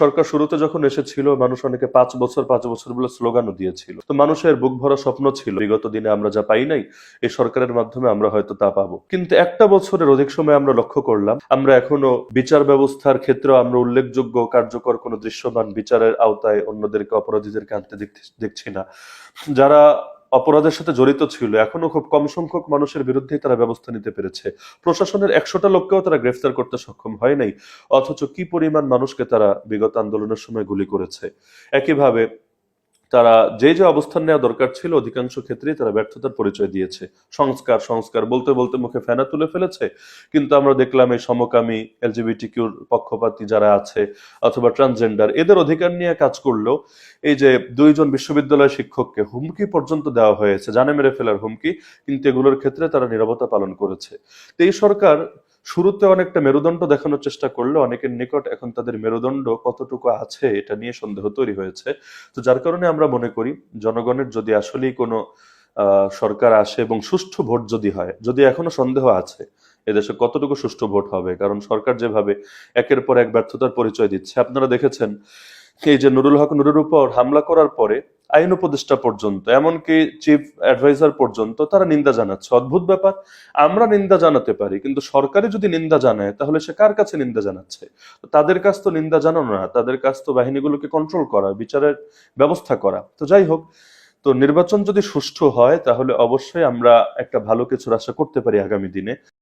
সরকার শুরুতে যখন এসেছিল মানুষ অনেকে 5 বছর বলে স্লোগানও দিয়েছিল। তো মানুষের বুক ভরা স্বপ্ন ছিল বিগত দিনে আমরা যা পাই নাই এই সরকারের মাধ্যমে আমরা হয়তো তা পাবো। কিন্তু একটা বছরের অধিক সময় আমরা লক্ষ্য করলাম আমরা এখনো বিচার ব্যবস্থার ক্ষেত্রে আমরা উল্লেখযোগ্য কার্যকর কোনো দৃশ্যমান বিচারের আওতায় অন্যদেরকে অপরাধীদেরকে আনতে দেখছি না। যারা অপরাধের সাথে জড়িত ছিল এখনো খুব কম সংখ্যক মানুষের বিরুদ্ধেই তারা ব্যবস্থা নিতে পেরেছে। প্রশাসনের 100টা লোককেও তারা গ্রেফতার করতে সক্ষম হয় নাই, অথচ কি পরিমাণ মানুষকে তারা বিগত আন্দোলনের সময় গুলি করেছে। একইভাবে তারা যে যে অবস্থান নেওয়া দরকার ছিল অধিকাংশ ক্ষেত্রেই তারা ব্যর্থতার পরিচয় দিয়েছে। সংস্কার সংস্কার বলতে বলতে মুখে ফেনা তুলে ফেলেছে, কিন্তু আমরা দেখলাম এই সমকামী এলজিবিটি কিউর পক্ষপাতী যারা আছে অথবা ট্রান্সজেন্ডার এদের অধিকার নিয়ে কাজ করলেও এই যে 2জন বিশ্ববিদ্যালয় শিক্ষককে হুমকি পর্যন্ত দেওয়া হয়েছে, জানে মেরে ফেলার হুমকি, কিন্তু এগুলোর ক্ষেত্রে তারা নীরবতা পালন করেছে। তো এই সরকার শুরুতে অনেকটা মেরুদণ্ড দেখানোর চেষ্টা করলে অনেকের নিকট এখন তাদের মেরুদণ্ড কতটুকু আছে এটা নিয়ে সন্দেহ তৈরি হয়েছে। তো যার কারণে আমরা মনে করি জনগণের যদি আসলেই কোনো সরকার আসে এবং সুষ্ঠু ভোট যদি হয়, যদি এখনো সন্দেহ আছে এদেশে কতটুকু সুষ্ঠু ভোট হবে, কারণ সরকার যেভাবে একের পর এক ব্যর্থতার পরিচয় দিচ্ছে আপনারা দেখেছেন। এই যে নুরুল হক নুরের উপর হামলা করার পরে আইন উপদেষ্টা পর্যন্ত এমনকি চিফ অ্যাডভাইজার পর্যন্ত তারা নিন্দা জানাচ্ছে। অদ্ভুত ব্যাপার, আমরা নিন্দা জানাতে পারি কিন্তু সরকারে যদি নিন্দা জানায় তাহলে সে কার কাছে নিন্দা জানাচ্ছে? তো তাদের কাছ তো নিন্দা জানানো না, তাদের কাছ তো বাহিনীগুলোকে কন্ট্রোল করা, বিচারের ব্যবস্থা করা। তো যাই হোক, তো নির্বাচন যদি সুষ্ঠু হয় তাহলে অবশ্যই আমরা একটা ভালো কিছুর আশা করতে পারি আগামী দিনে।